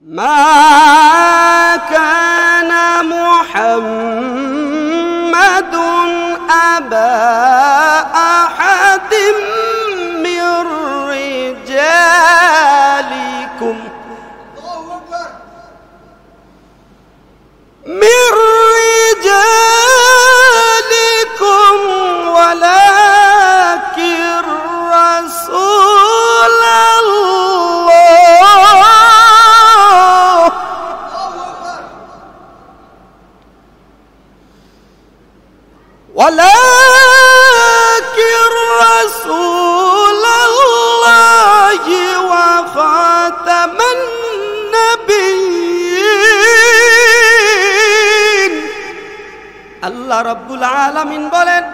ما كان محمد أبا أحد من رجالكم ولكن رسول الله وخاتم النبيين আল্লাহ রাব্বুল আলামিন বলেন,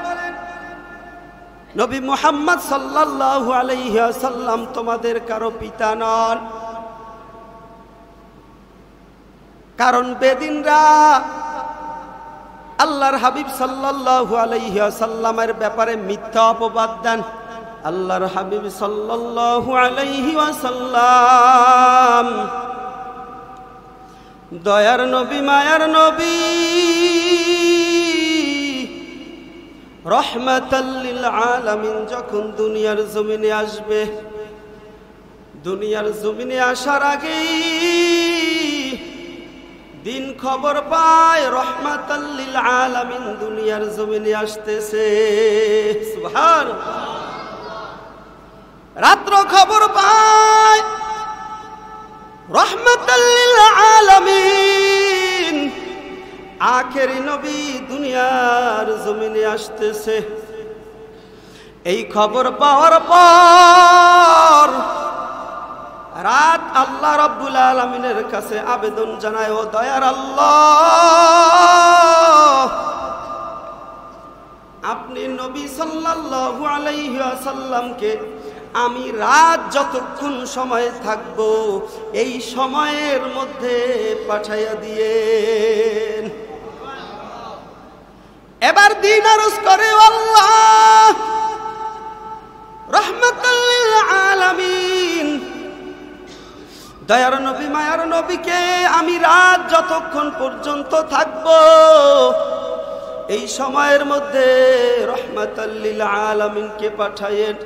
নবী মুহাম্মদ সাল্লাল্লাহু আলাইহি ওয়াসাল্লাম তোমাদের কারো পিতা নন, কারণ বেদিনরা আল্লাহর হাবিব সাল্লাল্লাহু আলাইহি ওয়াসাল্লামের ব্যাপারে মিথ্যা অপবাদ দেন। আল্লাহর হাবিব সাল্লাল্লাহু আলাইহি ওয়াসাল্লাম দয়ার নবী, মায়ার নবী, রহমাতাল লিল আলামিন যখন দুনিয়ার জমিনে আসবে, দুনিয়ার জমিনে আসার আগেই দিন খবর পায় রহমাতাল লিল আলামিন দুনিয়ার জমিনে আসতেছে। সুবহানাল্লাহ। রাত্র খবর পায় রহমাতাল লিল আলামিন আখেরি নবী দুনিয়ার জমিনে আসতেছে। এই খবর পাওয়ার পর রাত আল্লাহ রাব্বুল আলামিনের কাছে আবেদন জানায়, ও দয়ার আল্লাহ, আপনি নবী সাল্লাল্লাহু আলাইহি ওয়াসাল্লামকে আমি রাত যতক্ষণ সময় থাকব এই সময়ের মধ্যে পাঠাইয়া দিয়েন। এবার দিন আরজ করে, আল্লাহ রহমাতাল লিল আলামিন দয়ার নবী, মায়ার নবীকে আমি রাত যতক্ষণ পর্যন্ত থাকব এই সময়ের মধ্যে রহমাতাল লিল আলামিনকে পাঠায়েন।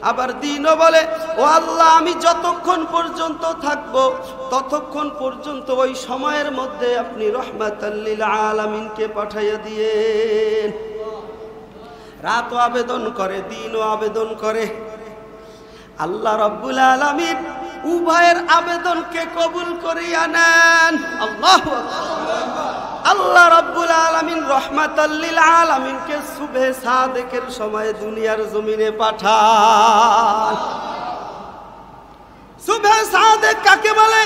আবার দিনও বলে, ও আল্লাহ, আমি যতক্ষণ পর্যন্ত থাকব ততক্ষণ পর্যন্ত ওই সময়ের মধ্যে আপনি রহমাতাল লিল আলামিনকে পাঠাইয়া দিয়েন। রাতও আবেদন করে, দিনও আবেদন করে। আল্লাহ রাব্বুল আলামিন উভয়ের আবেদনকে কবুল করিয়া নেন। আল্লাহু আকবার। আল্লাহ রাব্বুল আলামিন রহমাতাল লিল আলামিনকে সুবহে সাদেকের সময় দুনিয়ার জমিনে পাঠান। সুবহে সাদেক কাকে বলে?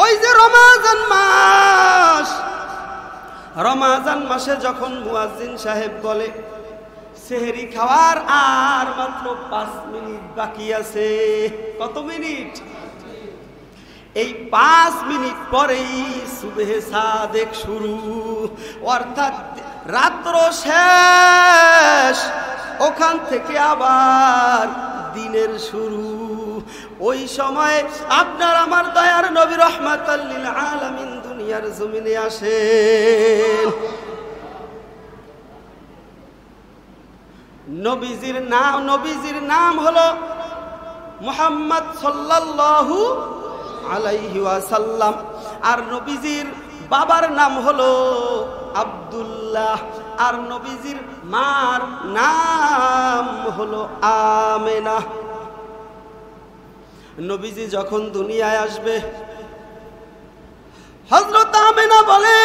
ওই যে রমাজান মাস, রমাজান মাসে যখন মুয়াজ্জিন সাহেব বলে সেহরি খাওয়ার আর মাত্র 5 মিনিট বাকি আছে। কত মিনিট? এই 5 মিনিট পরেই সুবহে সাদেক শুরু, অর্থাৎ রাত্র শেষ, ওখান থেকে আবার দিনের শুরু। ওই সময় আপনার আমার দয়ার নবী রহমাতাল লিল আলামিন দুনিয়ার জমিনে আসেন। নবীজির নাম হলো মুহাম্মদ সাল্লাল্লাহু আলাইহি ওয়াসাল্লাম, আর নবীজির বাবার নাম হলো আব্দুল্লাহ, আর নবীজির মার নাম হলো আমেনা। নবীজি যখন দুনিয়ায় আসবে, হযরত আমেনা বলে,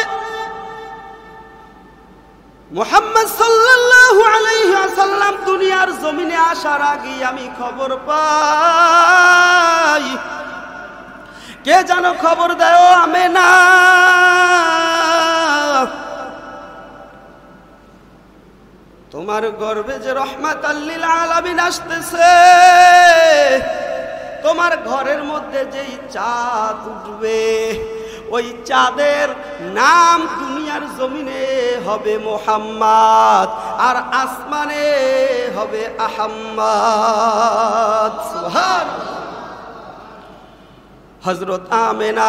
মুহাম্মদ সাল্লাল্লাহু আলাইহি ওয়াসাল্লাম দুনিয়ার জমিনে আসার আগে আমি খবর পাই। কে যেন খবর দেয়, ও আমেনা, তোমার গর্ভে যে রহমাতাল লিল আলামিন আসতেছে, তোমার ঘরের মধ্যে যেই চাঁদ উঠবে ওই চাঁদের নাম দুনিয়ার জমিনে হবে মুহাম্মদ, আর আসমানে হবে আহম্মদ। সুবহানাল্লাহ। হযরত আমেনা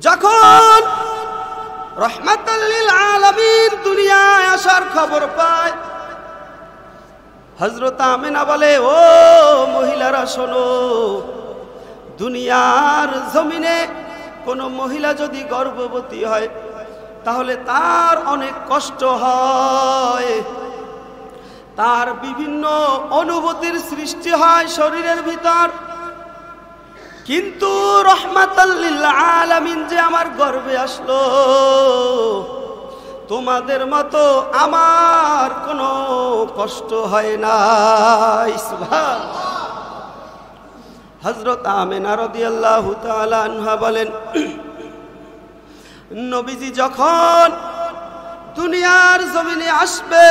যখন রাহমাতাল লিল আলামিন দুনিয়ায় আসার খবর পায়, হযরত আমেনা বলে, ও মহিলারা শোনো, দুনিয়ার জমিনে কোনো মহিলা যদি গর্ভবতী হয় তাহলে তার অনেক কষ্ট হয়, তার বিভিন্ন অনুভূতির সৃষ্টি হয় শরীরের ভিতর। কিন্তু রাহমাতাল লিল আলামিন যে আমার গর্ভে আসলো, তোমাদের মতো আমার কোনো কষ্ট হয় না। সুবহানাল্লাহ। হযরত আমেনা রাদিয়াল্লাহু তাআলা আনহা বলেন, নবীজি যখন দুনিয়ার জমিনে আসবে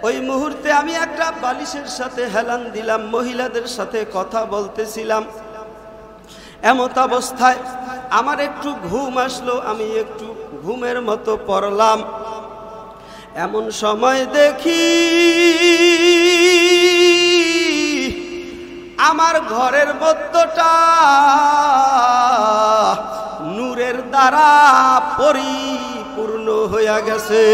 ওই মুহূর্তে আমি একটা বালিশের সাথে হেলান দিলাম, মহিলাদের সাথে কথা বলতেছিলাম। এমত অবস্থায় আমার একটু ঘুম আসলো, আমি একটু ঘুমের মতো পড়লাম। এমন সময় দেখি আমার ঘরের মধ্যটা নূরের দ্বারা পরিপূর্ণ হয়ে গেছে।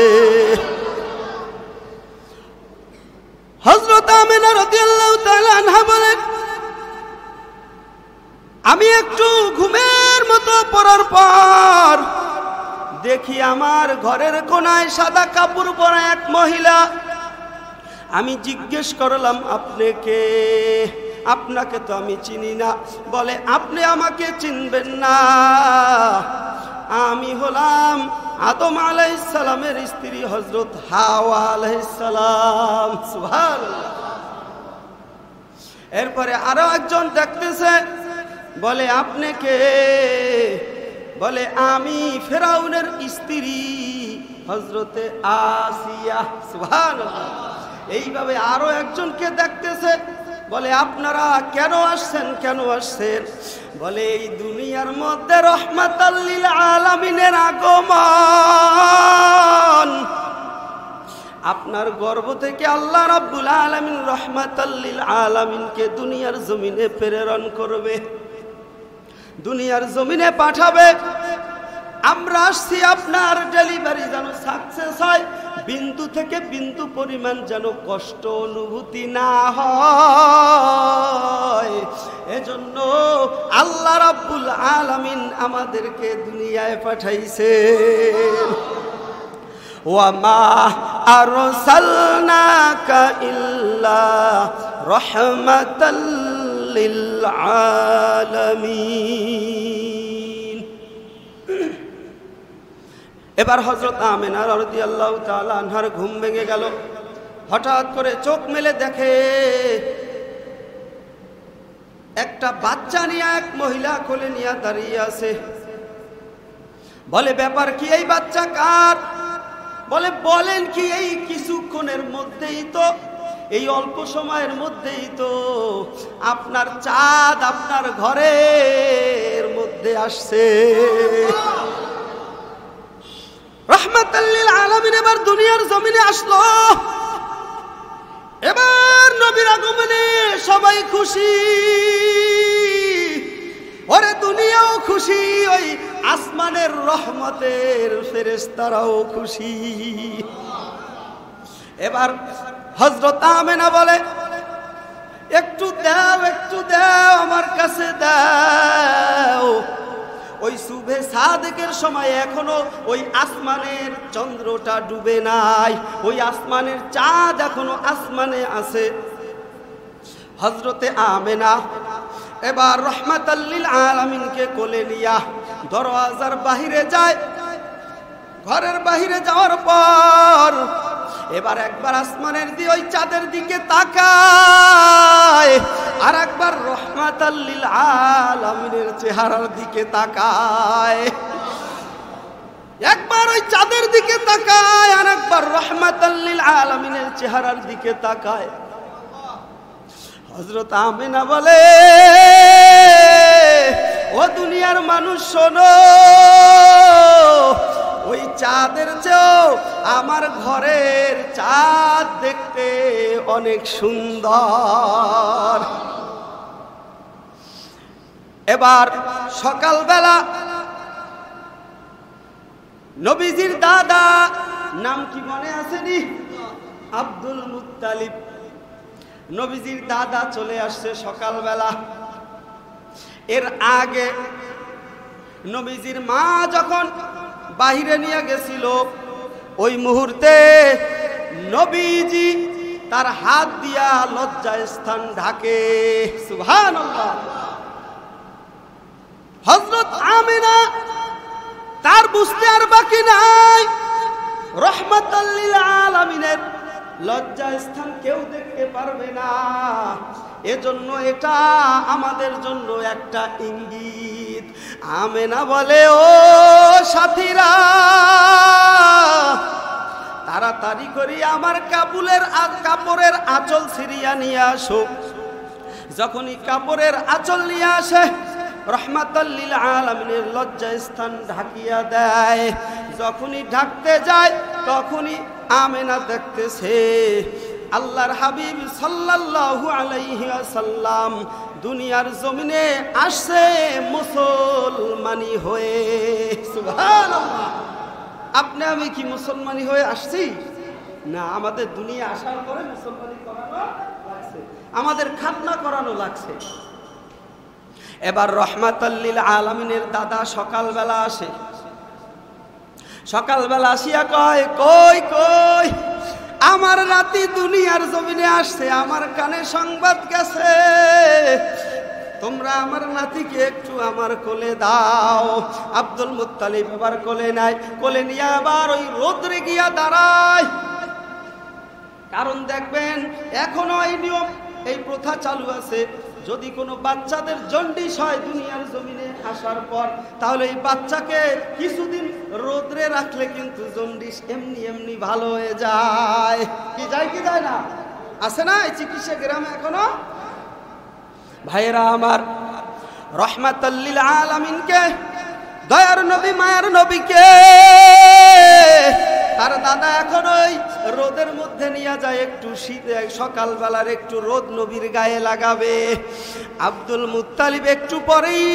হযরত আমেনা রাদিয়াল্লাহু তাআলা আনহা বলেন, আমি একটু ঘুমের মতো পড়ার পর দেখি আমার ঘরের কোনায় সাদা কাপড় পরা এক মহিলা। আমি জিজ্ঞেস করলাম, আপনি কে? আপনাকে তো আমি চিনি না। বলে, আপনি আমাকে চিনবেন না, আমি হলাম আদম আলাইহিস সালামের স্ত্রী হযরত হাওয়া আলাইহিস সালাম। সুবহানাল্লাহ। এরপরে আরো একজন দেখতেছে, বলে, আপনি কে? বলে, আমি ফেরাউনের স্ত্রী হযরতে আসিয়া। সুবহানাল্লাহ। এইভাবে আরো একজনকে দেখতেছে, বলে, আপনারা কেন আসছেন, কেন আসছেন? বলে, এই দুনিয়ার মধ্যে রাহমাতাল লিল আলামিনের আগমন, আপনার গর্ভ থেকে আল্লাহ রাব্বুল আলামিন রাহমাতাল লিল আলামিনকে দুনিয়ার জমিনে প্রেরণ করবে, দুনিয়ার জমিনে পাঠাবে। আমরা আসছি আপনার ডেলিভারি যেন সাকসেস হয়, বিন্দু থেকে বিন্দু পরিমাণ যেন কষ্ট অনুভূতি না হয়। এজন্য আল্লাহ রাব্বুল আলামিন আমাদেরকে দুনিয়ায় পাঠাইছে। ওয়ামা আরসালনাকা ইল্লা রাহমাতাল লিল আলামিন। এবার হযরত আমেনা রাদিয়াল্লাহু তাআলা আনহার ঘুম ভেঙে গেল। হঠাৎ করে চোখ মেলে দেখে একটা বাচ্চা নিয়ে এক মহিলা কোলে নিয়ে দাঁড়িয়ে আছে। বলে, ব্যাপার কি, এই বাচ্চা কার? বলে, বলেন কি, এই কিছুক্ষণের মধ্যেই তো, এই অল্প সময়ের মধ্যেই তো আপনার চাঁদ আপনার ঘরের মধ্যে আসছে। রাহমাতাল লিল আলামিন এবার দুনিয়ার জমিনে আসলো। এবার নবীর আগমনে সবাই খুশি, ওরে দুনিয়াও খুশি, ওই আসমানের রহমতের ফেরেশতারাও খুশি। এবার হযরত আমেনা বলে, একটু দাও, একটু দাও, আমার কাছে দাও। ওই সুবহে সাদেকের সময় এখনো ওই আসমানের চন্দ্রটা ডুবে নাই, ওই আসমানের চাঁদ এখনো আসমানে আছে। হযরতে আমেনা এবার রাহমাতাল লিল আলামিনকে কোলে নিয়া দরওয়াজার বাহিরে যায়। ঘরের বাহিরে যাওয়ার পর এবার একবার আসমানের দিকে, ওই চাঁদের দিকে তাকায়, আর একবার রাহমাতাল লিল আলামিনের চেহারার দিকে তাকায়। একবার ওই চাঁদের দিকে তাকায়, আর একবার রাহমাতাল লিল আলামিনের চেহারার দিকে তাকায়। হযরত আমেনা বলে, ও দুনিয়ার মানুষ শোনো, ওই চাঁদের চেয়েও আমার ঘরের চাঁদ দেখতে অনেক সুন্দর। এবার সকালবেলা নবীজির দাদা, নাম কি মনে আসেনি? Abdul Muttalib. নবীজির দাদা চলে আসছে সকালবেলা। এর আগে নবীজির মা যখন বাহিরে নিয়ে গেছিল, ওই মুহূর্তে নবীজি তার হাত দিয়া লজ্জায় স্থান ঢাকে। সুবহানাল্লাহ। হযরত আমিনা তার বুঝতে আর বাকি নাই, রাহমাতাল লিল আলামিনের লজ্জা স্থান কেউ দেখতে পারবে না। এজন্য এটা আমাদের জন্য একটা ইঙ্গিত। আমেনা বলে, ও সাথীরা, তাড়াতাড়ি করে আমার কাপড়ের আঁচল ছিঁড়িয়া নিয়ে আসো। যখনই কাপড়ের আঁচল নিয়ে আসে, রহমাতাল লিল আলামিনের লজ্জা স্থান ঢাকিয়া দেয়। যখনই ঢাকতে যায়, তখনই আমেনা দেখতেছে আল্লাহর হাবিব সাল্লাল্লাহু আলাইহি ওয়াসাল্লাম দুনিয়ার জমিনে আসছে মুসলমানি হয়ে। সুবহানাল্লাহ। আপনি আমি কি মুসলমানি হয়ে আসছি? না, আমাদের দুনিয়া আসার পরে মুসলমানি করানো লাগছে, আমাদের খাতনা করানো লাগছে। এবার রহমাতাল লিল আলামিনের দাদা সকালবেলা আসে। সকালবেলা আসিয়া কয়, কই কই আমার নাতি দুনিয়ার জমিনে আসছে, আমার কানে সংবাদ গেছে, তোমরা আমার নাতিকে একটু আমার কোলে দাও। আব্দুল মুত্তালিব এবার কোলে নাই, কোলে নিয়ে আবার ওই রোদ্রে গিয়া দাঁড়ায়। কারণ দেখবেন এখনো এই নিয়ম, এই প্রথা চালু আছে, যদি কোনো বাচ্চাদের জন্ডিস হয় দুনিয়ার জমিনে আসার পর, তাহলে এই বাচ্চাকে কিছুদিন রোদ্রে রাখলে কিন্তু জন্ডিস এমনি এমনি ভালো হয়ে যায়। কি যায় কি যায় না? আছে না এই চিকিৎসা গ্রামে এখনো? ভাইয়েরা আমার, রহমাতাল লিল আলামিনকে, দয়ার নবী মায়ার নবীকে তার দাদা এখন ওই রোদের মধ্যে নিয়ে যায়, একটু শীতে সকালবেলার একটু রোদ নবীর গায়ে লাগাবে। আব্দুল মুত্তালিব একটু পরেই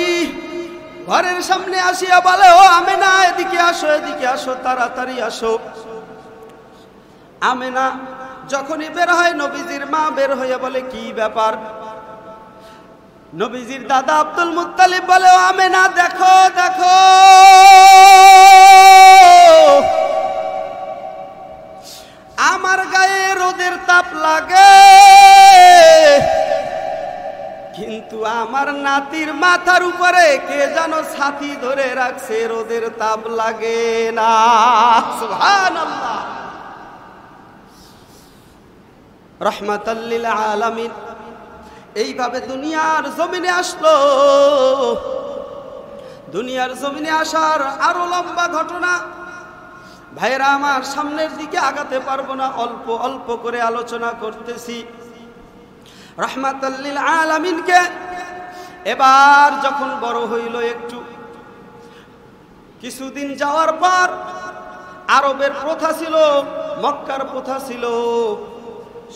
ঘরের সামনে আসিয়া বলে, ও আমেনা, এদিকে আসো, এদিকে আসো, তাড়াতাড়ি আসো। আমেনা যখনই বের হয়, নবীজির মা বের হয়ে বলে, কি ব্যাপার? নবীজির দাদা আব্দুল মুত্তালিব বলে, ও আমেনা, দেখো দেখো, আমার গায়ে রোদের তাপ লাগে, কিন্তু আমার নাতির মাথার উপরে কে যেন ছাতি ধরে রাখছে, রোদের তাপ লাগে না। সুবহানাল্লাহ। রহমাতাল লিল আলামিন এইভাবে দুনিয়ার জমিনে আসলো। দুনিয়ার জমিনে আসার আরো লম্বা ঘটনা। ভাইরা আমার, সামনের দিকে আগাতে পারবো না, অল্প অল্প করে আলোচনা করতেছি। রহমাতাল লিল আলামিনকে এবার যখন বড় হইল, একটু কিছুদিন যাওয়ার পর, আরবের প্রথা ছিল, মক্কার প্রথা ছিল,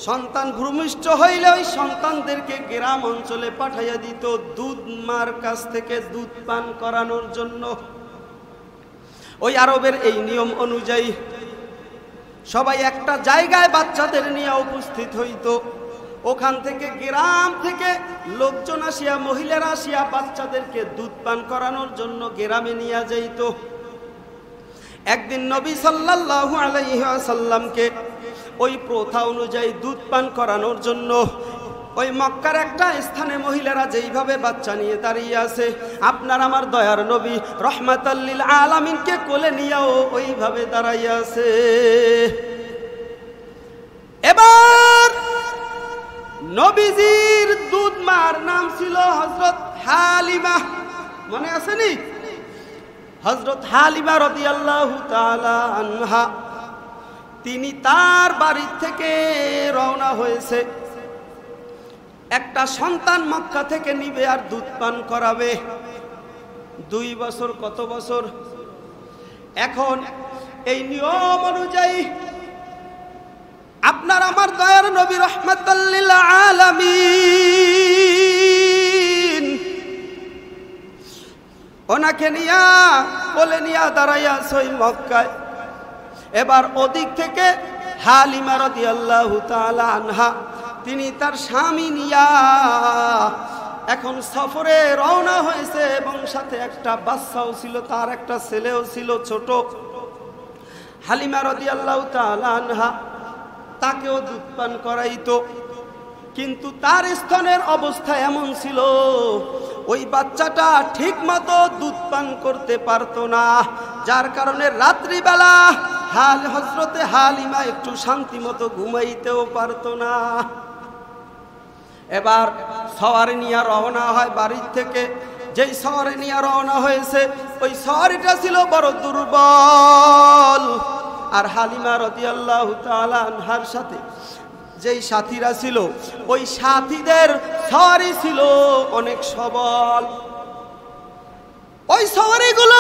সন্তান ভূমিষ্ঠ হইলে ওই সন্তানদেরকে গ্রাম অঞ্চলে পাঠাইয়া দিত দুধ মার কাছ থেকে দুধ পান করানোর জন্য। ওই আরবের এই নিয়ম অনুযায়ী সবাই একটা জায়গায় বাচ্চাদের নিয়ে উপস্থিত হইত। ওখান থেকে গ্রাম থেকে লোকজন আসিয়া, মহিলারা আসিয়া বাচ্চাদেরকে দুধ পান করানোর জন্য গ্রামে নিয়ে যাইত। একদিন নবী সাল্লাল্লাহু আলাইহি ওয়াসাল্লামকে ওই প্রথা অনুযায়ী দুধ পান করানোর জন্য ওই মক্কার একটা স্থানে মহিলারা যেইভাবে বাচ্চা নিয়ে দাঁড়িয়ে আছে, আপনার আমার দয়ার নবী রহমাতাল লিল আলামিনকে কোলে নিয়েও ওইভাবে দাঁড়াইয়া আছে। এবার নবীজির দুধ মার নাম ছিল হযরত হালিমা, মনে আছে নি? হযরত হালিমা রাদিয়াল্লাহু তাআলা আনহা, তিনি তার বাড়ি থেকে রওনা হয়েছে, একটা সন্তান মক্কা থেকে নিবে আর দুধ পান করাবে। 2 বছর, কত বছর? এখন এই নিয়ম অনুযায়ী আপনার আমার দয়ার নবী রাহমাতাল লিল আলামিন ওনাকে নিয়া কোলে নিয়া দাঁড়াইয়া সই মক্কায়। এবার ওদিক থেকে হালিমা রাদিয়াল্লাহু তাআলা আনহা তিনি তার স্বামী নিয়া এখন সফরে রওনা হয়েছে এবং সাথে একটা বাচ্চাও ছিল, তার একটা ছেলেও ছিল ছোট। হালিমা রাদিয়াল্লাহু তাআলা আনহা তাকেও দুধ পান করাইতো, কিন্তু তার স্তনের অবস্থা এমন ছিল ওই বাচ্চাটা ঠিক মতো দুধ পান করতে পারতো না, যার কারণে রাত্রিবেলা হযরতে হালিমা একটু শান্তি মতো ঘুমাইতেও পারতো না। এবার সওয়ারি নিয়ে রওনা হয় বাড়ির থেকে। যেই সওয়ারি নিয়ে রওনা হয়েছে ওই সওয়ারিটা ছিল বড় দুর্বল, আর হালিমা রাদিয়াল্লাহু তাআলা আনহার সাথে যেই সাথীরা ছিল ওই সাথীদের সওয়ারি ছিল অনেক সবল। ওই সওয়ারিগুলো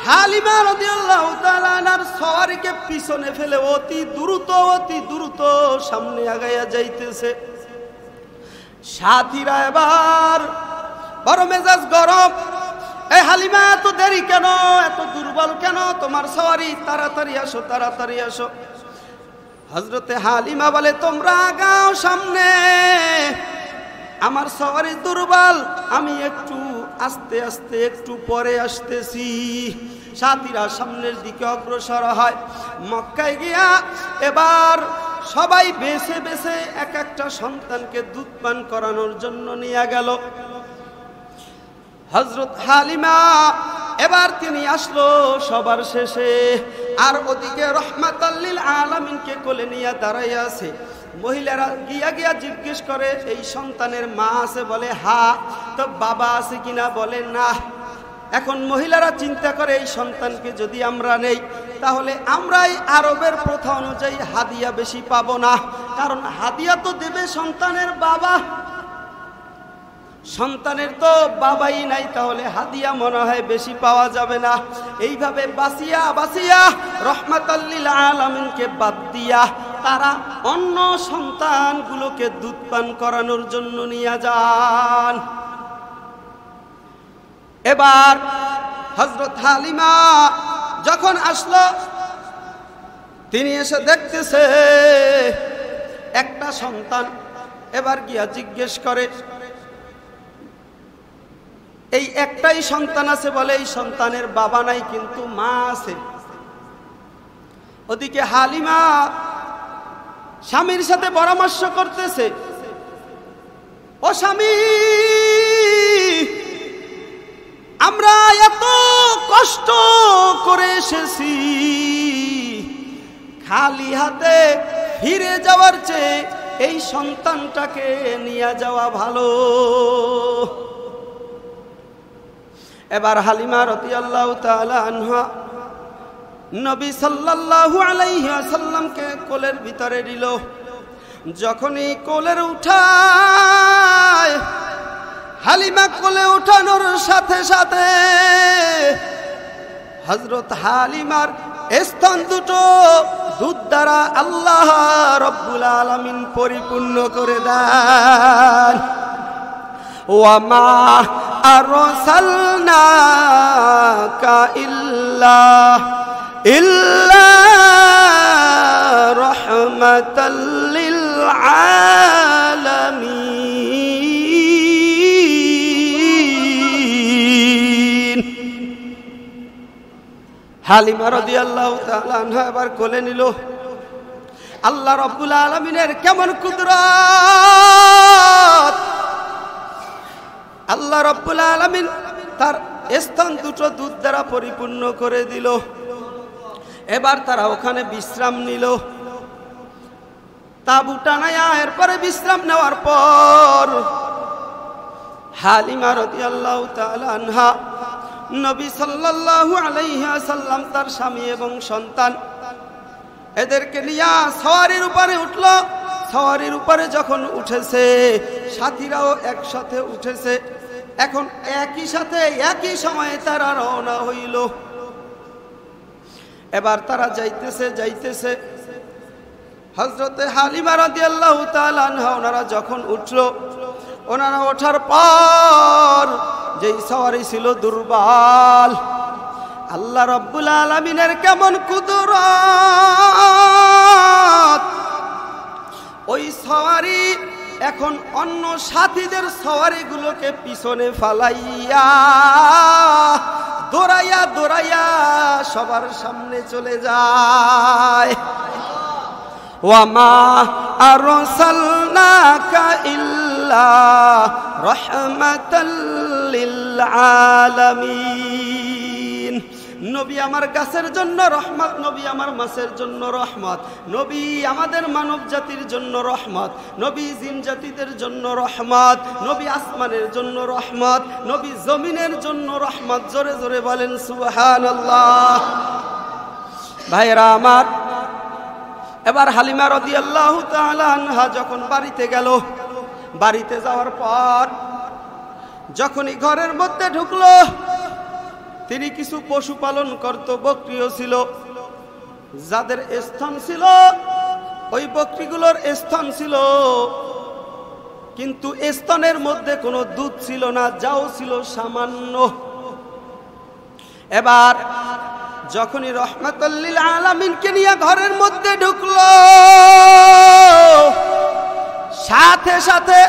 হালিমা রাদিয়াল্লাহু তাআলা আনহার সওয়ারিকে পিছনে ফেলে অতি দ্রুত সামনে আগাইয়া যাইতেছে। সাথীরা এবার বড় মেজাজ গরম, এ হালিমা এত দেরি কেন, এত দুর্বল কেন, তোমার সওয়ারি তাড়াতাড়ি আসো, তাড়াতাড়ি আসো। হযরতে হালিমা বলে তোমরা আগাও সামনে, আমার সওয়ারি দুর্বল, আমি একটু আস্তে আস্তে একটু পরে আসতেছি। সাথীরা সামনের দিকে অগ্রসর হয়। মক্কায় গিয়া এবার সবাই বেছে বেছে এক একটা সন্তানকে দুধ পান করানোর জন্য নিয়ে গেল। হযরত হালিমা এবার তিনি আসলো সবার শেষে, আর ওদিকে রাহমাতাল লিল আলামিনকে কোলে নিয়ে দাঁড়াইয়া আছে। মহিলারা গিয়া জিজ্ঞেস করে এই সন্তানের মা আছে? বলে হ্যাঁ। তো বাবা আছে কিনা? বলে না। এখন মহিলারা চিন্তা করে এই সন্তানকে যদি আমরা নেই তাহলে আমরাই আরবের প্রথা অনুযায়ী হাদিয়া বেশি পাবো না, কারণ হাদিয়া তো দেবে সন্তানের বাবা, সন্তানের তো বাবাই নাই, তাহলে হাদিয়া মনে হয় বেশি পাওয়া যাবে না। এইভাবে বাসিয়া রাহমাতাল লিল আলামিনকে বাদ দিয়া তারা অন্য সন্তানগুলোকে দুধ পান করানোর জন্য নিয়ে যান। এবার হযরত হালিমা যখন আসলো তিনি এসে দেখতেছে একটা সন্তান। এবার গিয়া জিজ্ঞেস করে এই একটাই সন্তান আছে? বলে এই সন্তানের বাবা নাই, কিন্তু মা আছে। ওদিকে হালিমা স্বামীর সাথে পরামর্শ করতেছে, ও স্বামী, আমরা এত কষ্ট করে এসেছি, খালি হাতে ফিরে যাওয়ার চেয়ে এই সন্তানটাকে নিয়ে যাওয়া ভালো। এবার হালিমা রাদিয়াল্লাহু তাআলা আনহা নবী সাল্লাল্লাহু আলাইহি ওয়াসাল্লামকে কোলের ভিতরে নিল। যখনই কোলের উঠায়, হালিমা কোলে উঠানোর সাথে সাথে হযরত হালিমার স্তন দুটো দুধ দ্বারা আল্লাহ রব্বুল আলামিন পরিপূর্ণ করে দেন। ওয়ামা আরসালনাকা ইল্লা রাহমাতাল লিল আলামিন। হালিমা রাদিয়াল্লাহু তাআলা আনহা এবার কোলে নিল। আল্লাহ রব্বুল আলামিনের কেমন কুদরত! আল্লাহ রব্বুল আলামিন তার স্তন দুটো দুধ দ্বারা পরিপূর্ণ করে দিল। এবার তারা ওখানে বিশ্রাম নিল, তাবু টানায়া। এরপরে বিশ্রাম নেওয়ার পর হালিমা রাদিয়াল্লাহু তাআলা আনহা নবী সাল্লাল্লাহু আলাইহি ওয়াসাল্লাম, তার স্বামী এবং সন্তান এদেরকে নিয়ে সওয়ারির উপরে উঠল। সওয়ারির উপরে যখন উঠেছে সাথীরাও একসাথে উঠেছে। এখন একই সাথে একই সময়ে তারা রওনা হইল। এবার তারা যাইতেছে হযরতে হালিমা রাদিয়াল্লাহু তাআলা আনহা ওনারা যখন উঠলো, ওনারা ওঠার পর যেই সওয়ারি ছিল দুর্বল, আল্লাহ রাব্বুল আলামিনের কেমন কুদরত! ওই সওয়ারি এখন অন্য সাথীদের সওয়ারিগুলোকে পিছনে ফালাইয়া দৌড়াইয়া দৌড়াইয়া সবার সামনে চলে যায়। ওয়ামা আরসালনাকা ইল্লা রাহমাতাল লিল আলামিন। নবী আমার গাছের জন্য রহমত, নবী আমার মাছের জন্য রহমত, নবী আমাদের মানব জাতির জন্য রহমত, নবী জিন জাতিদের জন্য রহমত, নবী আসমানের জন্য রহমত, নবী জমিনের জন্য রহমত। জোরে জোরে বলেন সুবহানাল্লাহ। ভাইরা আমার, এবার হালিমা রাদিয়াল্লাহু তাআলা আনহা যখন বাড়িতে গেল, বাড়িতে যাওয়ার পর যখনই ঘরের মধ্যে ঢুকলো, তিনি কিছু পশু পালন করত, বকরিও ছিল, যাদের স্তন ছিল ওই বকরিগুলোর স্তন ছিল, কিন্তু স্তনের মধ্যে কোনো দুধ ছিল না, যাও ছিল সামান্য। এবার যখনই রহমাতুল লিল আলামিনকে নিয়ে ঘরের মধ্যে ঢুকলো, সাথে সাথে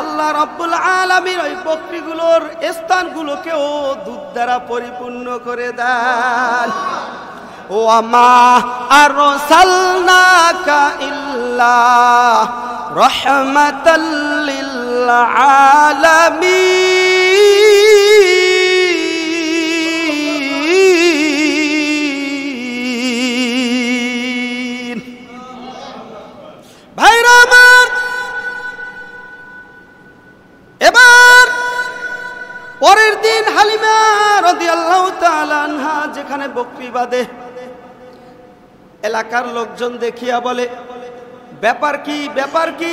আল্লাহ রাব্বুল আলামিন ওই বকরিগুলোর স্তনগুলোকেও দুধ দ্বারা পরিপূর্ণ করে দেন। ওয়ামা আরসালনাকা ইল্লা রাহমাতাল লিল আলামিন। ভাইরা আমার, এবার পরের দিন হালিমা রাদিয়াল্লাহু তাআলা আনহা যেখানে বকরি বাঁধে, এলাকার লোকজন দেখিয়া বলে, ব্যাপার কি ব্যাপার কি,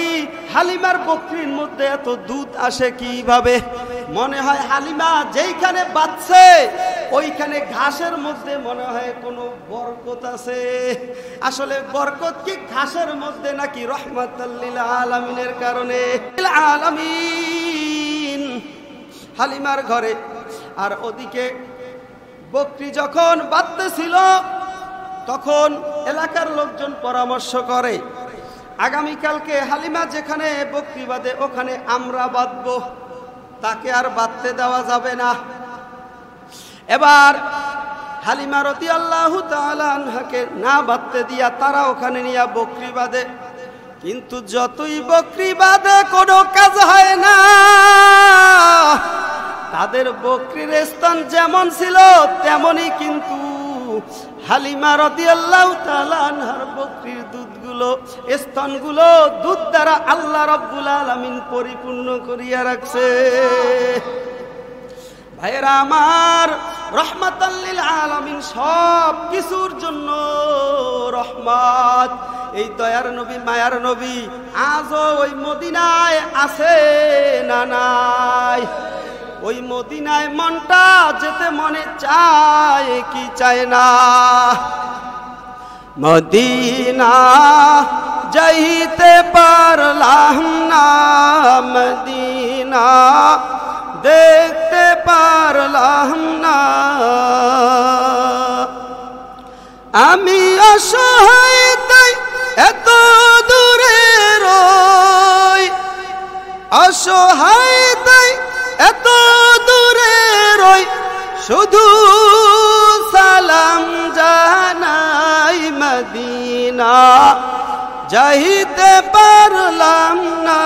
হালিমার বকরির মধ্যে এত দুধ আসে কিভাবে? মনে হয় হালিমা যেইখানে বাঁধছে ওইখানে ঘাসের মধ্যে মনে হয় কোনো বরকত আছে। আসলে বরকত কি ঘাসের মধ্যে নাকি রহমাতুল লিল আলামিনের কারণে? আলামিন হালিমার ঘরে, আর ওদিকে বকরি যখন বাঁধতেছিল তখন এলাকার লোকজন পরামর্শ করে, আগামীকালকে হালিমা যেখানে বকরি বাঁধে ওখানে আমরা বাঁধবো, তাকে আর বাঁধতে দেওয়া যাবে না। এবার হালিমা রাদিয়াল্লাহু তাআলা আনহাকে না বাঁধতে দিয়া তারা ওখানে নিয়ে বকরি বাঁধে, কিন্তু যতই বকরি বাঁধে কোনো কাজ হয় না। তাদের বকরির স্তন যেমন ছিল তেমনই কিন্তু হালিমা রাদিয়াল্লাহু তাআলা আনহার বকরির দুধগুলো, স্তনগুলো দুধ দ্বারা আল্লাহ রাব্বুল আলামিন পরিপূর্ণ করিয়া রাখছে। ভাইরা আমার, রহমাতাল লিল আলামিন সব কিছুর জন্য রহমত। এই দয়ার নবী, মায়ার নবী আজও ওই মদিনায় আছে না নাই? ওই মদিনায় মনটা যেতে মনে চায় কি চায় না? মদিনা যাইতে পারলাম না, মদিনা দেখতে পারলাম না, আমি অসহায় তাই এত দূরে রই, অসহায় তাই এত দূরে রই, শুধু সালাম জানাই, মদিনা যাইতে পারলাম না,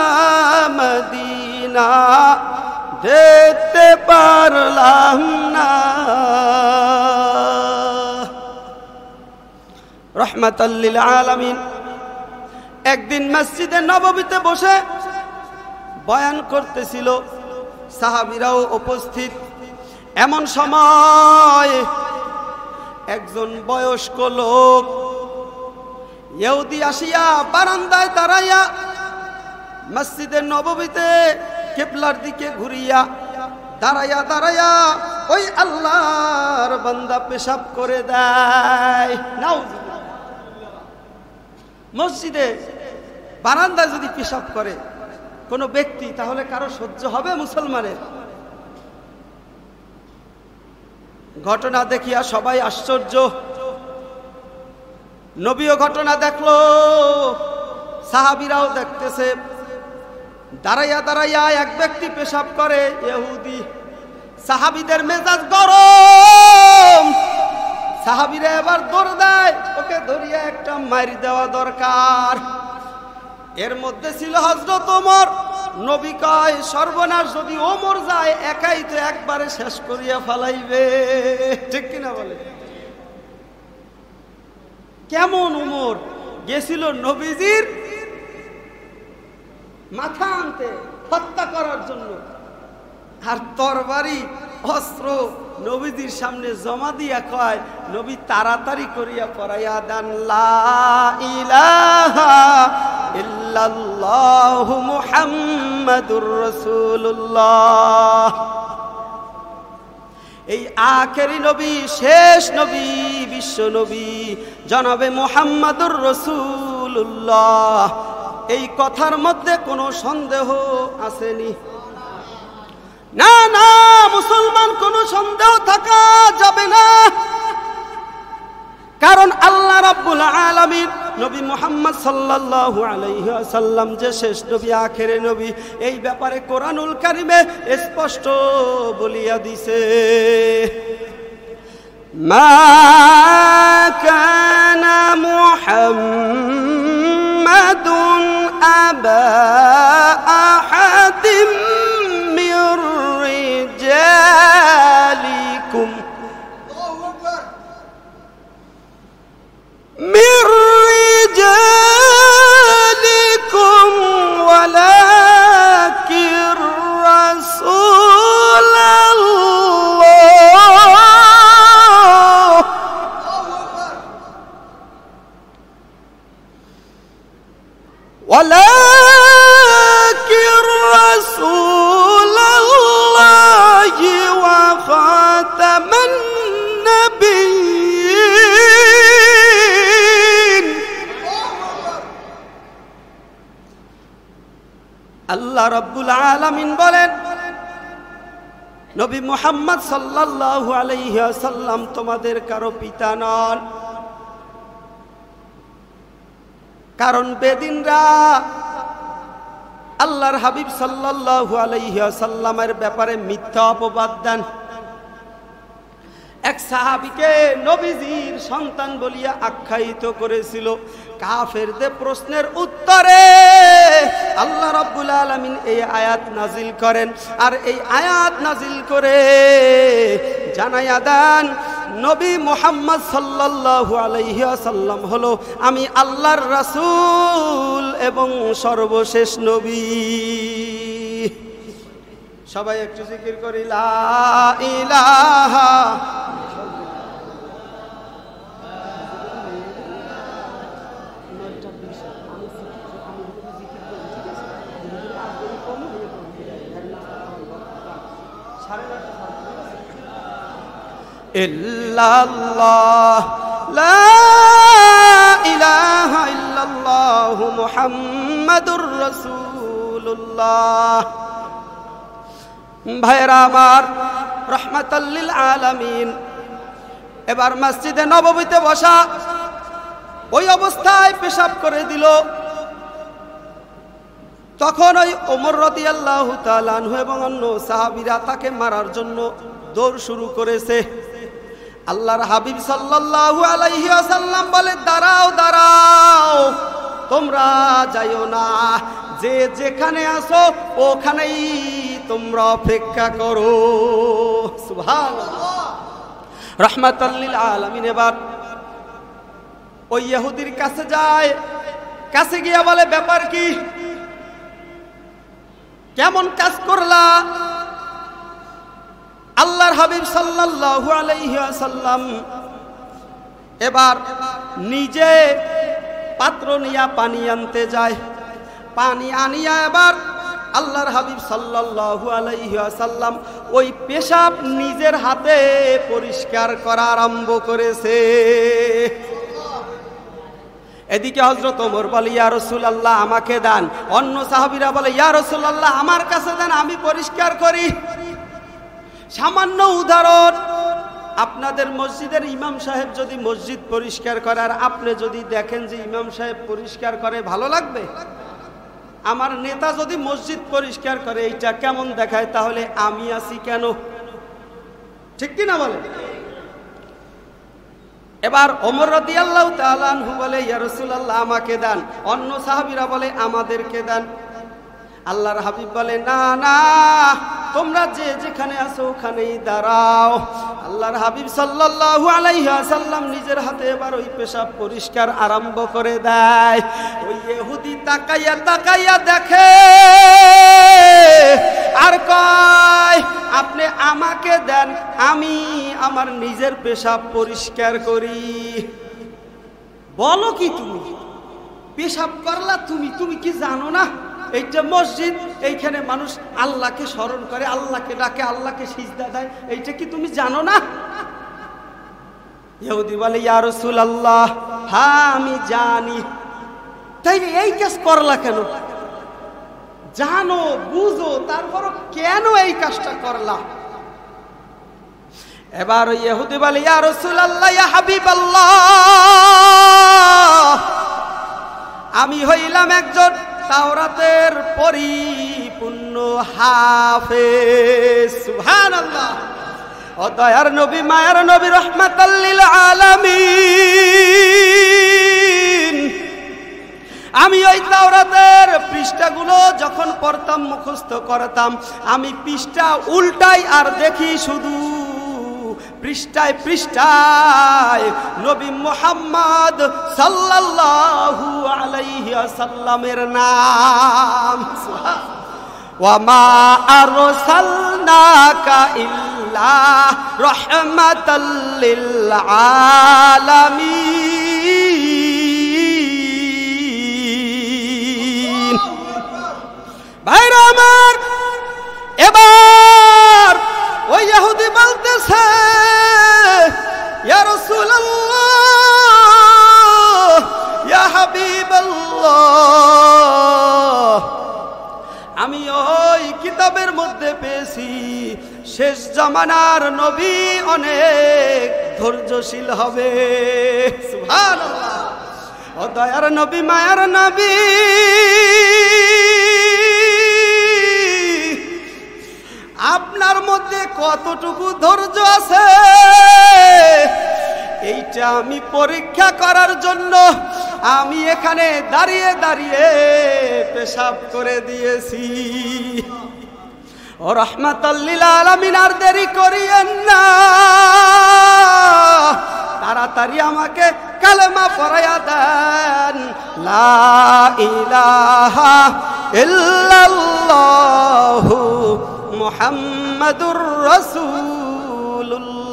মদিনা দেখতে পারলাম না। রহমাতাল লিল আলামিন একদিন মসজিদে নববীতে বসে বয়ান করতেছিল, সাহাবীরাও উপস্থিত। এমন সময় একজন বয়স্ক লোক ইহুদি আসিয়া বারান্দায় দাঁড়াইয়া মসজিদের নববীতে কিবলার দিকে ঘুরিয়া দাঁড়াইয়া দাঁড়াইয়া ওই আল্লাহর বান্দা পেশাব করে দেয়। নাউজুবিল্লাহ। মসজিদে বারান্দায় যদি পেশাব করে কোনো ব্যক্তি, তাহলে কারো সহ্য হবে মুসলমানের? ঘটনা দেখিয়া সবাই আশ্চর্য। নবীও ঘটনা দেখলো, সাহাবীরাও দেখতেছে। দাঁড়াইয়া দাঁড়াইয়া এক ব্যক্তি পেশাব করে, ইহুদি। সাহাবীদের মেজাজ গরম, সাহাবীরা এবার দৌড় দেয়, ওকে ধরিয়া একটা মারি দেওয়া দরকার। এর মধ্যে ছিল হযরত ওমর। নবী কয়, সর্বনাশ, যদি ওমর যায় একাই তো একবারে শেষ করিয়া ফেলাইবে। ঠিক কিনা বলে? কেমন ওমর গেছিল নবীজির মাথা আনতে, হত্যা করার জন্য, আর তরবারি অস্ত্র নবীজির সামনে জমা দিয়া কয়, নবী তাড়াতাড়ি করিয়া পড়াইয়া দেন, লা ইলাহা ইল্লাল্লাহু মুহাম্মাদুর রাসূলুল্লাহ। এই আখেরি নবী, শেষ নবী, বিশ্ব নবী জনাবে মুহাম্মাদুর রাসূলুল্লাহ, এই কথার মধ্যে কোনো সন্দেহ আসেনি? না না, মুসলমান কোনো সন্দেহ থাকা যাবে না। কারণ আল্লাহ রাব্বুল আলামিন নবী মুহাম্মদ সাল্লাল্লাহু আলাইহি ওয়াসাল্লাম যে শেষ নবী, আখেরে নবী, এই ব্যাপারে কোরআনুল কারীমে স্পষ্ট বলিয়া দিছে, মা কানা মুহাম্মাদুন আবা আহাদিম মির রিজালিকুম ওয়ালাকির রাসূলুল্লাহ। ওয়ালাকির রাসূলুল্লাহ ওয়া খাতামান নাবিয়্যিন। আল্লাহ রাব্বুল আলামিন বলেন, নবী মুহাম্মদ সাল্লাল্লাহু আলাইহি ওয়াসাল্লাম তোমাদের কারো পিতা নন। কারণ বেদিনরা আল্লাহর হাবিব সাল্লাল্লাহু আলাইহি ওয়াসাল্লামের ব্যাপারে মিথ্যা অপবাদ দেন। এক সাহাবীকে নবীজির সন্তান বলিয়া আখ্যায়িত করেছিল। কাফেরদের প্রশ্নের উত্তরে আল্লাহ রাব্বুল আলামিন এই আয়াত নাজিল করেন, আর এই আয়াত নাজিল করে জানাইয়া দেন, নবী মুহাম্মদ সাল্লাল্লাহু আলাইহি ওয়াসাল্লাম হলো আমি আল্লাহর রাসূল এবং সর্বশেষ নবী। সবাই একটু জিকির করি, লা ইলাহা। ইল্লাল্লাহ, লা ইলাহা ইল্লাল্লাহু মুহাম্মাদুর রাসূলুল্লাহ। ভাইরা আমার, রাহমাতাল লিল আলামিন, এবার মসজিদে নববীতে বসা, ওই অবস্থায় পেশাব করে দিল। তখন ওই ওমর রাদিয়াল্লাহু তাআলা আনহু এবং অন্য সাহাবীরা তাকে মারার জন্য দৌড় শুরু করেছে। আল্লাহর হাবিব সাল্লাল্লাহু আলাইহি ওয়াসাল্লাম বলে, দাঁড়াও দাঁড়াও, তোমরা যাইও না, যে যেখানে আসো ওখানেই তোমরা অপেক্ষা করো। সুবহানাল্লাহ। রাহমাতাল লিল আলামিন এবার ওই ইহুদির কাছে যায়, কাছে গিয়া বলে, ব্যাপার কি, কেমন কাজ করলা? আল্লাহর হাবিব সাল্লাল্লাহু আলাইহি ওয়াসাল্লাম এবার নিজে পাত্র নিয়া পানি আনতে যায়। পানি আনিয়া এবার আল্লাহর হাবিব সাল্লাল্লাহু আলাইহি ওয়াসাল্লাম ওই পেশাব নিজের হাতে পরিষ্কার করা আরম্ভ করেছে। এদিকে হযরত ওমর বলে ইয়া রাসূলুল্লাহ আমাকে দেন, অন্য সাহাবীরা বলে ইয়া রাসূলুল্লাহ আমার কাছে দেন, আমি পরিষ্কার করি। সামান্য উদাহরণ, আপনাদের মসজিদের ইমাম সাহেব যদি মসজিদ পরিষ্কার করে আর আপনি যদি দেখেন যে ইমাম সাহেব পরিষ্কার করে, ভালো লাগবে? আমার নেতা যদি মসজিদ পরিষ্কার করে এইটা কেমন দেখায়, তাহলে আমি আছি কেন? ঠিক কি না বলে? এবার ওমর রাদিয়াল্লাহু তাআলা আনহু বলে ইয়া রাসূলুল্লাহ আমাকে দেন, অন্য সাহাবীরা বলে আমাদেরকে দেন। আল্লাহর হাবিব বলে না না, তোমরা যে যেখানে আছো ওখানেই দাঁড়াও। আল্লাহর হাবিব সাল্লাল্লাহু আলাইহি ওয়াসাল্লাম নিজের হাতে এবার ওই পেশাব পরিষ্কার আরম্ভ করে দেয়। ওই ইহুদি তাকাইয়া তাকাইয়া দেখে আর কয় আপনি আমাকে দেন, আমি আমার নিজের পেশাব পরিষ্কার করি। বলো কি তুমি পেশাব করলা? তুমি কি জানো না এইটা মসজিদ, এইখানে মানুষ আল্লাহকে স্মরণ করে, আল্লাহকে ডাকে, আল্লাহকে সিজদা দেয়, এইটা কি তুমি জানো না? ইহুদি বলে ইয়া রাসূলুল্লাহ হ্যাঁ আমি জানি। তাই এই কাজ করলা কেন? জানো বুঝো তারপর কেন এই কাজটা করলা? এবার ওই ইহুদি বলে ইয়া রাসূলুল্লাহ ইয়া হাবিবাল্লাহ, আমি হইলাম একজন তাওরাতের পরিপূর্ণ হাফেজ। সুবহানাল্লাহ। ও দয়ার নবী, মায়ার নবী, রাহমাতাল লিল আলামিন, আমি ওই তাওরাতের পৃষ্ঠাগুলো যখন পড়তাম, মুখস্থ করতাম, আমি পৃষ্ঠা উল্টাই আর দেখি শুধু পৃষ্ঠায় পৃষ্ঠায় নবী মুহাম্মদ সাল্লাল্লাহু আলাইহি ওয়াসাল্লামের নাম। ওয়া মা আরসালনাকা ইল্লা রাহমাতাল লিল আলামিন। ভাইরা আমার, এবার ওই ইহুদি বলতেছে ইয়া রাসূলুল্লাহ ইয়া হাবিবাল্লাহ, আমি ওই কিতাবের মধ্যে পেয়েছি শেষ জামানার নবী অনেক ধৈর্যশীল হবে। সুবহানাল্লাহ। ও দয়ার নবী, মায়ার নবী, আপনার মধ্যে কতটুকু ধৈর্য আছে এইটা আমি পরীক্ষা করার জন্য আমি এখানে দাঁড়িয়ে দাঁড়িয়ে পেশাব করে দিয়েছি। ও রাহমাতাল লিল আলামিন, আর দেরি করিয়েন না, তাড়াতাড়ি আমাকে কালেমা পড়াইয়া দেন, লা ইলাহা ইল্লাল্লাহু মুহাম্মাদুর রাসূলুল্লাহ।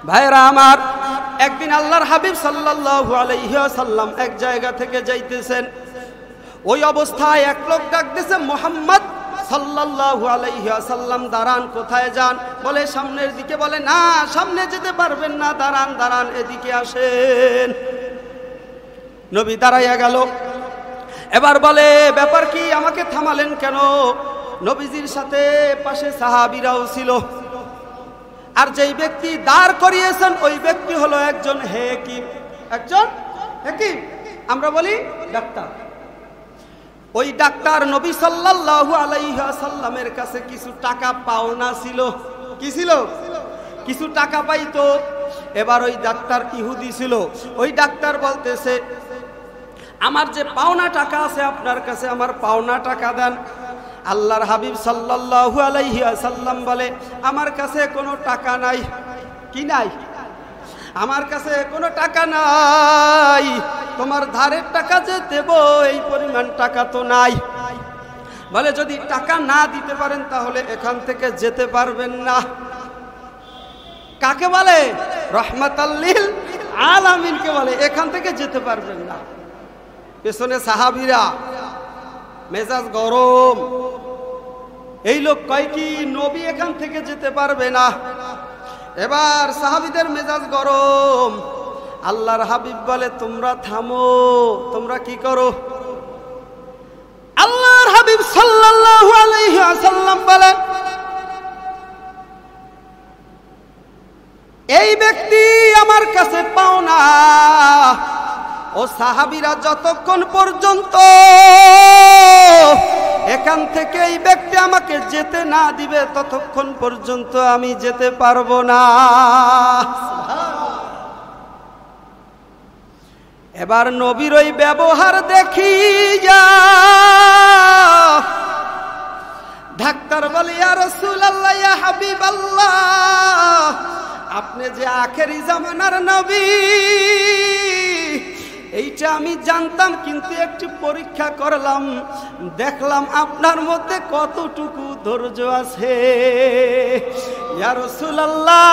ভাইরা আমার, একদিন আল্লাহর হাবিব সাল্লাল্লাহু আলাইহি ওয়াসাল্লাম এক জায়গা থেকে যাইতেছেন, ওই অবস্থায় এক লোক ডাক দিয়েছে মুহাম্মদ সাল্লাল্লাহু আলাইহি ওয়াসাল্লাম, দাঁড়ান। কোথায় যান? বলে সামনের দিকে। বলে না, সামনে যেতে পারবেন না, দাঁড়ান দাঁড়ান, এদিকে আসেন। নবী দাঁড়াইয়া গেল। এবার বলে ব্যাপার কি, আমাকে থামালেন কেন? নবীজির সাথে পাশে সাহাবীরাও ছিল, আর যেই ব্যক্তি দাঁড় করিয়েছেন ওই ব্যক্তি হলো একজন হাকিম। একজন হাকিম, আমরা বলি ডাক্তার। ওই ডাক্তার নবী সাল্লাল্লাহু আলাইহি ওয়াসাল্লামের কাছে কিছু টাকা পাওনা ছিল। কি ছিল? কিছু টাকা পাইতো। এবার ওই ডাক্তার ইহুদি ছিল। ওই ডাক্তার বলতেছে আমার যে পাওনা টাকা আছে আপনার কাছে, আমার পাওনা টাকা দেন। আল্লাহর হাবিব সাল্লাল্লাহু আলাইহি ওয়াসাল্লাম বলে আমার কাছে কোনো টাকা নাই। কি নাই? আমার কাছে কোনো টাকা নাই, তোমার ধারের টাকা যে দেব এই পরিমাণ টাকা তো নাই। বলে যদি টাকা না দিতে পারেন তাহলে এখান থেকে যেতে পারবেন না। কাকে বলে? রাহমাতাল লিল আলামিনকে বলে এখান থেকে যেতে পারবেন না। পেছনে সাহাবীরা, মেজাজ গরম। এই লোক কয় কি নবী এখান থেকে যেতে পারবে না। এবার সাহাবীদের মেজাজ গরম। আল্লাহর হাবিব বলে তোমরা থামো, তোমরা কি করো? আল্লাহর হাবিব সাল্লাল্লাহু আলাইহি ওয়াসাল্লাম বলেন, এই ব্যক্তি আমার কাছে পাও না। ও সাহাবীরা, যতক্ষণ পর্যন্ত এখান থেকে এই ব্যক্তি আমাকে যেতে না দিবে ততক্ষণ পর্যন্ত আমি যেতে পারবো না। এবার নবীর ওই ব্যবহার দেখি যা ডাক্তার বলে, ইয়া রাসূলুল্লাহ, ইয়া হাবিবাল্লাহ, আপনি যে আখেরি জামানার নবী এইটা আমি জানতাম, কিন্তু একটু পরীক্ষা করলাম, দেখলাম আপনার মধ্যে কতটুকু ধৈর্য আছে। ইয়া রাসূলুল্লাহ,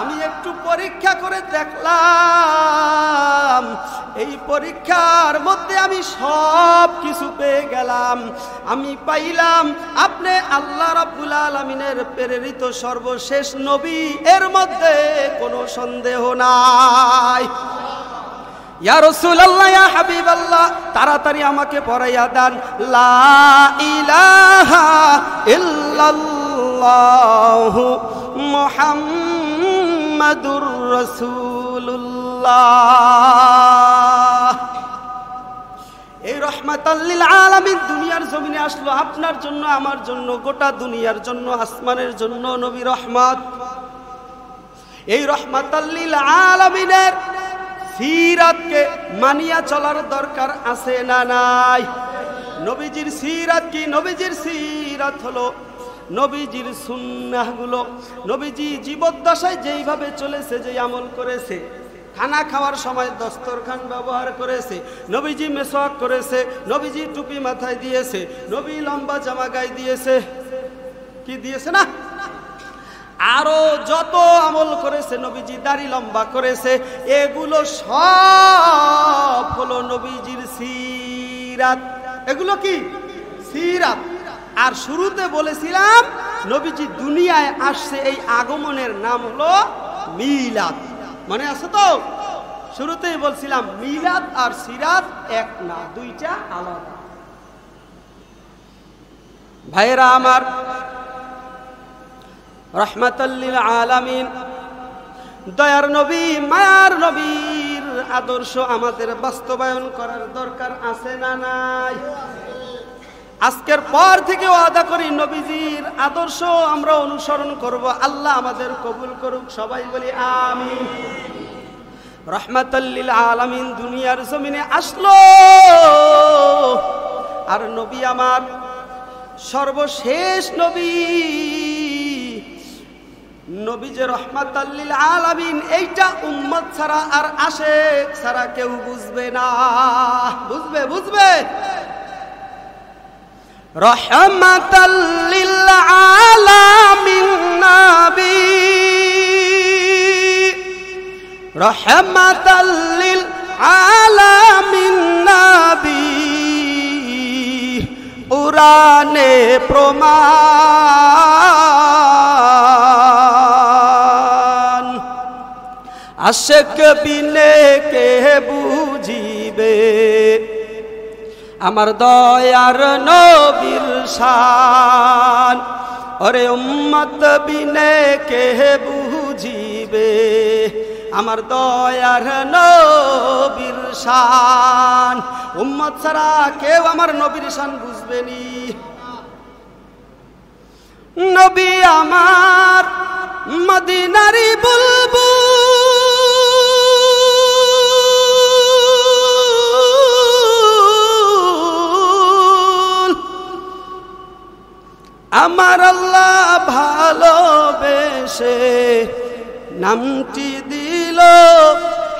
আমি একটু পরীক্ষা করে দেখলাম, এই পরীক্ষার মধ্যে আমি সব কিছু পেয়ে গেলাম। আমি পাইলাম আপনি আল্লাহ রাব্বুল আলামিনের প্রেরিত সর্বশেষ নবী, এর মধ্যে কোনো সন্দেহ নাই। ইয়া রাসূলুল্লাহ, ইয়া হাবিবাল্লাহ, তাড়াতাড়ি আমাকে পড়াইয়া দেন লা ইলাহা ইল্লাল্লাহু মুহাম্মাদুর রাসূলুল্লাহ। এই রাহমাতাল লিল আলামিন দুনিয়ার জমিনে আসলো আপনার জন্য, আমার জন্য, গোটা দুনিয়ার জন্য, আসমানের জন্য নবী রহমত। এই রাহমাতাল লিল আলামিনের সিরাতকে মানিয়া চলার দরকার আছে না নাই? নবীজির সিরাত কি? নবীজির সিরাত হলো নবীজির সুন্নাহগুলো। নবীজি জীবদ্দশায় যেইভাবে চলেছে, যেই আমল করেছে, খানা খাওয়ার সময় দস্তরখান ব্যবহার করেছে, নবীজি মেসওয়াক করেছে, নবীজি টুপি মাথায় দিয়েছে, নবী লম্বা জামা গায়ে দিয়েছে, কি দিয়েছে না? আরো যত আমল করেছে, নবীজি দাড়ি লম্বা করেছে, এগুলো সব হলো নবীজির সিরাত। এগুলো কি? সিরাত। আর শুরুতে বলেছিলাম নবীজি দুনিয়ায় আসছে, এই আগমনের নাম হলো মিলাদ। মনে আছে তো? শুরুতেই বলছিলাম মিলাদ আর সিরাত এক না, দুইটা আলাদা। ভাইরা আমার, রাহমাতাল লিল আলামিন, দয়ার নবী, মায়ার নবীর আদর্শ আমাদের বাস্তবায়ন করার দরকার আছে না নাই? আজকের পর থেকে ওয়াদা করি নবীজির আদর্শ আমরা অনুসরণ করব। আল্লাহ আমাদের কবুল করুক, সবাই বলি আমিন। রাহমাতাল লিল আলামিন দুনিয়ার জমিনে আসলো, আর নবী আমার সর্বশেষ নবী, নবী যে রাহমাতাল লিল আলামিন, এইটা উম্মত ছাড়া আর আশেক ছাড়া কেউ বুঝবে না। বুঝবে? বুঝবে? রাহমাতাল লিল আলামিন নবী, রাহমাতাল লিল আলামিন নবী, কুরআনে প্রমাণ, আশিক বিনে কে বুঝিবে আমার দয়ার নবীর শান। ওরে উম্মত বিনে কে বুঝিবে আমার দয়ার নবীর শান। উম্মত ছাড়া কেউ আমার নবীর শান বুঝবেনি। নবী আমার মদিনারি বুলবুল, আমার আল্লাহ ভালোবেসে নামটি দিল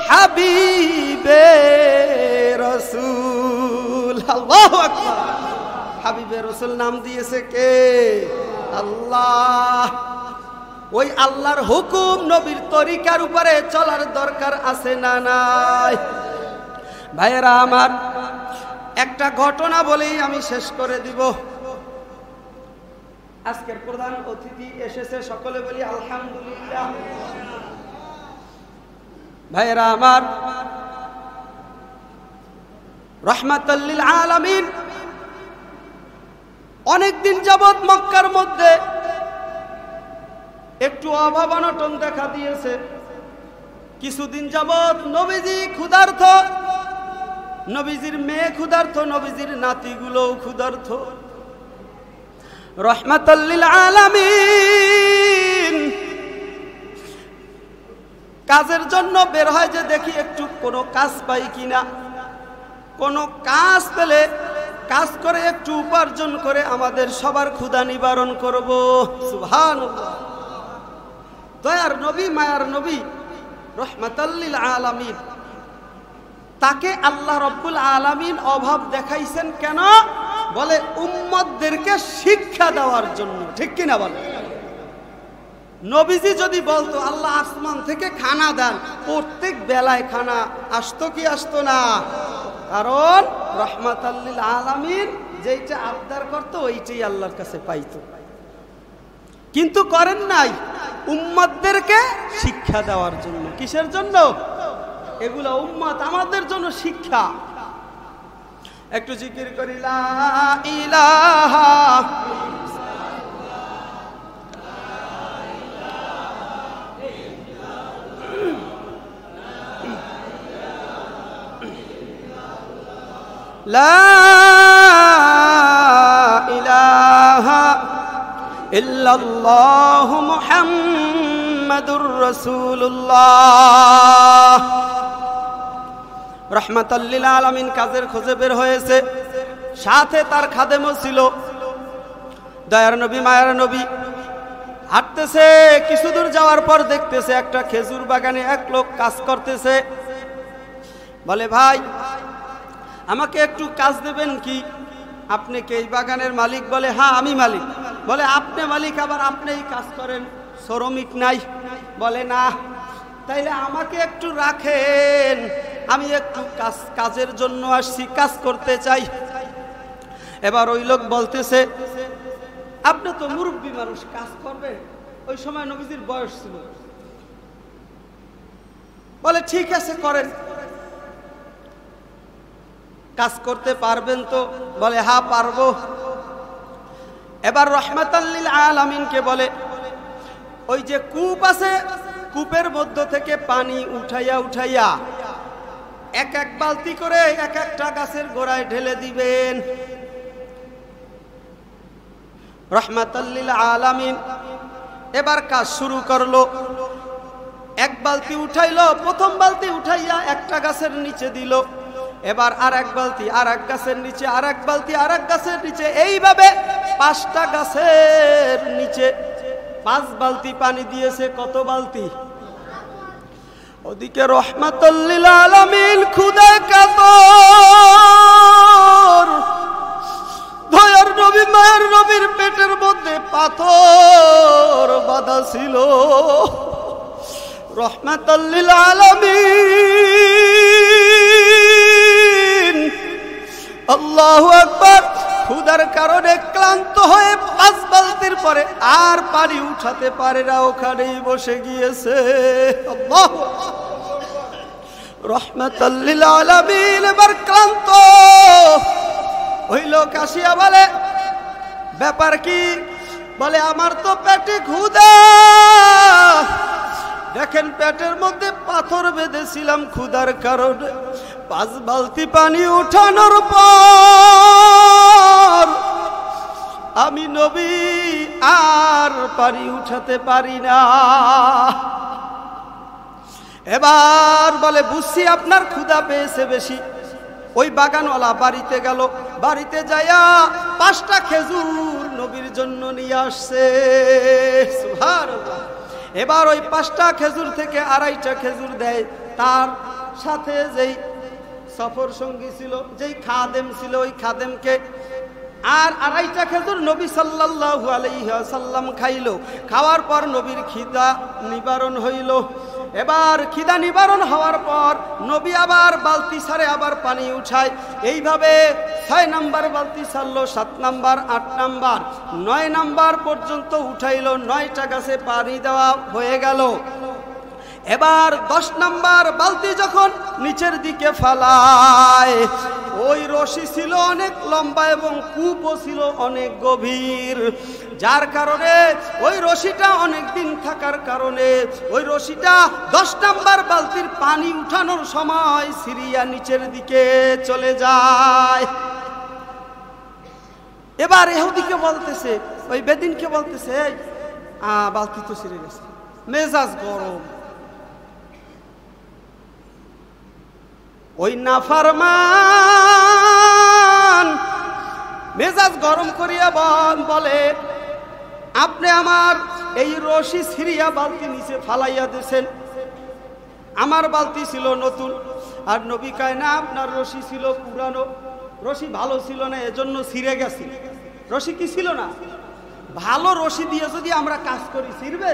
হাবিবে রসুল। আল্লাহু আকবার। হাবিবে রসুল নাম দিয়েছে কে? আল্লাহ। ওই আল্লাহর হুকুম, নবীর তরিকার উপরে চলার দরকার আছে না নাই? ভাইয়েরা আমার, একটা ঘটনা বলেই আমি শেষ করে দিব। আজকের প্রধান অতিথি এসেছে, সকলে বলি আলহামদুলিল্লাহ। ভাইরা আমার, রাহমাতাল লিল আলামিন অনেকদিন যাবৎ মক্কার মধ্যে একটু অভাব অনটন দেখা দিয়েছে। কিছুদিন যাবৎ নবীজি ক্ষুধার্ত, নবীজির মেয়ে ক্ষুধার্ত, নবীজির নাতিগুলোও ক্ষুধার্ত। রাহমাতাল লিল আলামিন কাজের জন্য বের হয় যে দেখি একটু কোনো কাজ পাই কিনা, কোনো কাজ পেলে কাজ করে একটু উপার্জন করে আমাদের সবার ক্ষুধা নিবারণ করব। সুবহানাল্লাহ। দয়ার নবী, মায়ার নবী রাহমাতাল লিল আলামিন, তাকে আল্লাহ রাব্বুল আলামিন অভাব দেখাইছেন কেন? বলে উম্মতদেরকে শিক্ষা দেওয়ার জন্য। ঠিক কিনা বলে? নবীজি যদি বলতো আল্লাহ আসমান থেকে খানা দেন, প্রত্যেক বেলায় খানা আসতো কি আসতো না? কারণ রাহমাতাল লিল আলামিন যেইটা আবদার করত ওইটাই আল্লাহর কাছে পাইতো। কিন্তু করেন নাই, উম্মতদেরকে শিক্ষা দেওয়ার জন্য। কিসের জন্য? এগুলা উম্মত আমাদের জন্য শিক্ষা। একটু জিকির করি লা ইলাহা লা ইলাহা ইল্লাল্লাহু মুহাম্মাদুর রাসূলুল্লাহ। রাহমাতাল লিল আলামিন কাজের খোঁজে বের হয়েছে, সাথে তার খাদেমও ছিল। দয়ার নবী, মায়ার নবী হাঁটতেছে, কিছু দূর যাওয়ার পর দেখতেছে একটা খেজুর বাগানে এক লোক কাজ করতেছে। বলে, ভাই আমাকে একটু কাজ দেবেন কি? আপনি কি এই বাগানের মালিক? বলে, হ্যাঁ আমি মালিক। বলে, আপনি মালিক, আবার আপনিই কাজ করেন, শ্রমিক নাই? বলে, না। তাইলে আমাকে একটু রাখেন, আমি একটু কাজের জন্য আসছি, কাজ করতে চাই। এবার ওই লোক বলতেছে, আপনি তো মুরব্বী মানুষ, কাজ করবেন? ওই সময় নবীজির বয়স ছিল। বলে, ঠিক আছে করেন। কাজ করতে পারবেন তো? বলে, হ্যাঁ পারবো। এবার রাহমাতাল লিল আলামিনকে বলে, ওই যে কূপ আছে, কূপের মধ্য থেকে পানি উঠাইয়া উঠাইয়া এক এক বালতি করে এক একটা গাছের গোড়ায় ঢেলে দিবেন। রাহমাতাল লিল আলামিন এবার কাজ শুরু করলো। এক বালতি উঠাইলো, প্রথম বালতি উঠাইয়া একটা গাছের নিচে দিল। এবার আর এক বালতি আর এক গাছের নিচে, আর এক বালতি আর এক গাছের নিচে, এইভাবে 5টা গাছের নিচে 5 বালতি পানি দিয়েছে। কত বালতি? ওদিকে রাহমাতাল লিল আলামিন ক্ষুধায় কাতর। দয়ার নবী, মায়ের নবীর পেটের মধ্যে পাথর বাঁধা ছিল। রাহমাতাল লিল আলামিন, আল্লাহু আকবার, ক্ষুধার কারণে ক্লান্ত হয়ে 5 বালতির পরে আর পানি উঠাতে পারে না, ওখানেই বসে গিয়েছে। আল্লাহু রাহমাতাল লিল আলামিন এবার ক্লান্ত। ওই লোক আসিয়া বলে, ব্যাপার কি? বলে, আমার তো পেটে ক্ষুধা, দেখেন পেটের মধ্যে পাথর বেঁধেছিলাম ক্ষুধার কারণে। 5 বালতি পানি উঠানোর পর আমি নবী আর পানি উঠাতে পারি না। এবার বলে, বুঝছি আপনার ক্ষুধা পেয়েছে বেশি। ওই বাগানওয়ালা বাড়িতে গেল, বাড়িতে যাইয়া 5টা খেজুর নবীর জন্য নিয়ে আসছে। সুবহানাল্লাহ। এবার ওই 5টা খেজুর থেকে 2.5টা খেজুর দেয় তার সাথে যেই সফর সঙ্গী ছিল, যেই খাদেম ছিল, ওই খাদেমকে। আর 2.5টা খেজুর নবী সাল্লাল্লাহু আলাইহি ওয়াসাল্লাম খাইল। খাওয়ার পর নবীর খিদা নিবারণ হইল। এবার খিদা নিবারণ হওয়ার পর নবী আবার বালতি ছাড়ে আবার পানি উঠায়। এইভাবে 6 নাম্বার বালতি ছাড়লো, 7 নাম্বার, 8 নাম্বার, 9 নাম্বার পর্যন্ত উঠাইল। 9টা গাছে পানি দেওয়া হয়ে গেল। এবার 10 নাম্বার বালতি যখন নিচের দিকে ফালায়, ওই রশি ছিল অনেক লম্বা এবং কূপও ছিল অনেক গভীর, যার কারণে ওই রশিটা অনেক দিন থাকার কারণে ওই রশিটা 10 নাম্বার বালতির পানি উঠানোর সময় সিরিয়া নিচের দিকে চলে যায়। এবার ইহুদিকে বলতেছে, ওই বেদিনকে বলতেছে, বালতি তো ছিঁড়ে গেছে। মেজাজ গরম। ওই নাফরমান মেজাজ গরম করিয়া বলে, আপনি আমার এই রশি ছিঁড়িয়া বালতি নিচে ফালাইয়া দিয়েছেন, আমার বালতি ছিল নতুন। আর নবী কয় না, আপনার রশি ছিল পুরানো, রশি ভালো ছিল না, এজন্য ছিঁড়ে গেছে। রশি কি ছিল না? ভালো রশি দিয়ে যদি আমরা কাজ করি ছিঁড়বে?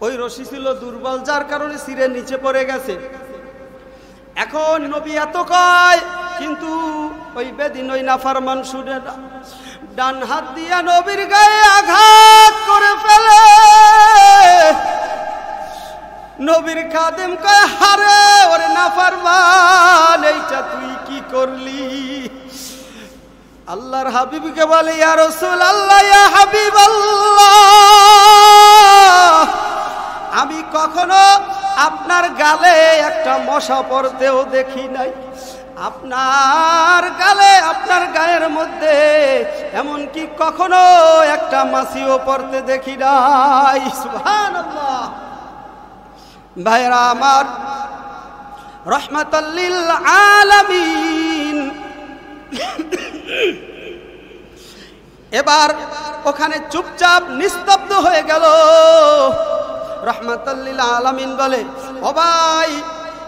ওই রশি ছিল দুর্বল, যার কারণে ছিঁড়ে নিচে পড়ে গেছে। এখন নবী এত কয়, কিন্তু ওই বেদিন ওই নাফরমান শুনে না, ডান হাত দিয়া নবীর গায়ে আঘাত করে ফেলে। নবীর খাদেম কয়, হারে ওরে নাফরমান, এইটা তুই কি করলি? আল্লাহর হাবিবকে বলে, ইয়া রাসূলুল্লাহ, ইয়া হাবিবাল্লাহ, আমি কখনো আপনার গালে একটা মশা পড়তেও দেখি নাই, আপনার গালে, আপনার গায়ের মধ্যে এমনকি কখনো একটা মাছিও পড়তে দেখি নাই। সুবহানাল্লাহ। ভাইরা আমার, রাহমাতাল লিল আলামিন। এবার ওখানে চুপচাপ নিস্তব্ধ হয়ে গেল। রাহমাতাল লিল আলামিন বলে, ও ভাই,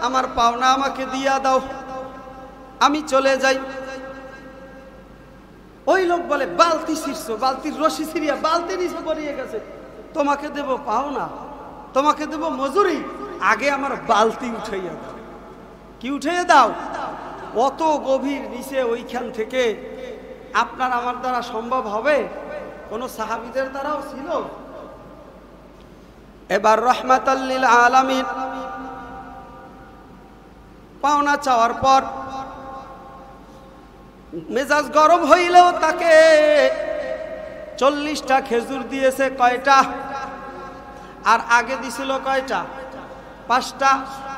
আমার পাওনা আমাকে দিয়া দাও, আমি চলে যাই। ওই লোক বলে, বালতি ছিঁড়ছো, বালতির রশি ছিঁড়িয়া বালতি নিচে পড়িয়ে গেছে, তোমাকে দেব পাওনা, তোমাকে দেব মজুরি, আগে আমার বালতি উঠাইয়া দাও। কি উঠাইয়া দাও? অত গভীর নিচে, ওইখান থেকে আপনার আমার দ্বারা সম্ভব হবে? কোন সাহাবীদের দ্বারাও ছিল? এবার রাহমাতাল লিল আলামিন পাওনা চাওয়ার পর মেজাজ গরম হইলেও তাকে 40টা খেজুর দিয়েছে। কয়টা? আর আগে দিছিল কয়টা? 5টা।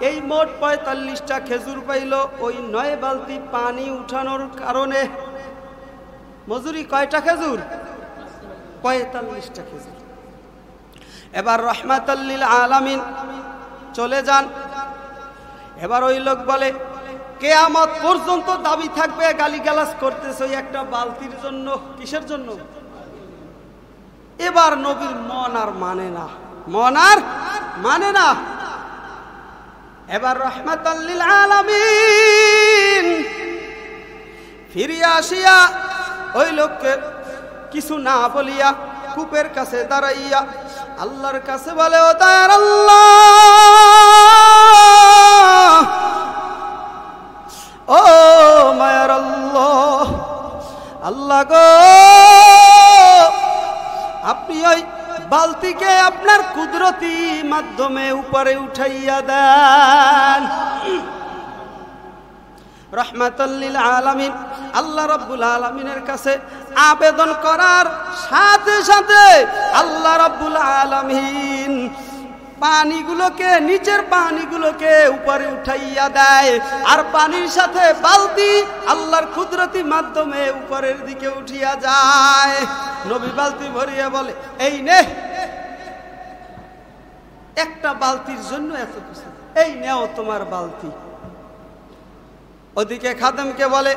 এই মোট 45টা খেজুর পাইল ওই 9 বালতি পানি উঠানোর কারণে। মজুরি কয়টা খেজুর? 45টা খেজুর। এবার রাহমাতাল লিল আলামিন চলে যান। এবার ওই লোক বলে, কিয়ামত পর্যন্ত দাবি থাকবে, গালিগালাজ করতেছে ওই একটা বালতির জন্য। কিসের জন্য? এবার নবীর মন আর মানে না, মন আর মানে না। এবার রাহমাতাল লিল আলামিন ফিরিয়া আসিয়া ওই লোককে কিছু না বলিয়া কূপের কাছে দাঁড়াইয়া আল্লাহর কাছে বলে, ও দয়ার আল্লাহ, ও মায়ার আল্লাহ, আল্লাহ গো, আপনি ওই বালতিকে আপনার কুদরতি মাধ্যমে উপরে উঠাইয়া দেন। রাহমাতাল লিল আলামিন আল্লাহ রাব্বুল আলামিনের কাছে আবেদন করার সাথে সাথে আল্লাহ রাব্বুল আলামিন পানিগুলোকে, নিচের পানিগুলোকে উপরে উঠাইয়া দেয়, আর পানির সাথে বালতি আল্লাহর কুদরতি মাধ্যমে উপরের দিকে উঠিয়া যায়। নবী বালতি ভরিয়া বলে, এই নে, একটা বালতির জন্য এত কিছু, এই নেও তোমার বালতি। ওদিকে খাদেমকে বলে,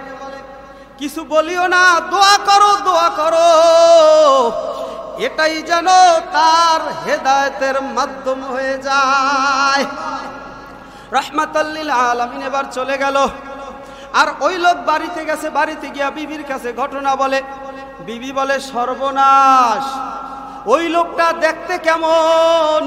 কিছু বলিও না, দোয়া করো, দোয়া করো, এটাই যেন তার হেদায়েতের মাধ্যম হয়ে যায়। রাহমাতাল লিল আলামিন এবার চলে গেল। আর ওই লোক বাড়িতে গেছে, বাড়িতে গিয়া বিবির কাছে ঘটনা বলে। বিবি বলে, সর্বনাশ, ওই লোকটা দেখতে কেমন?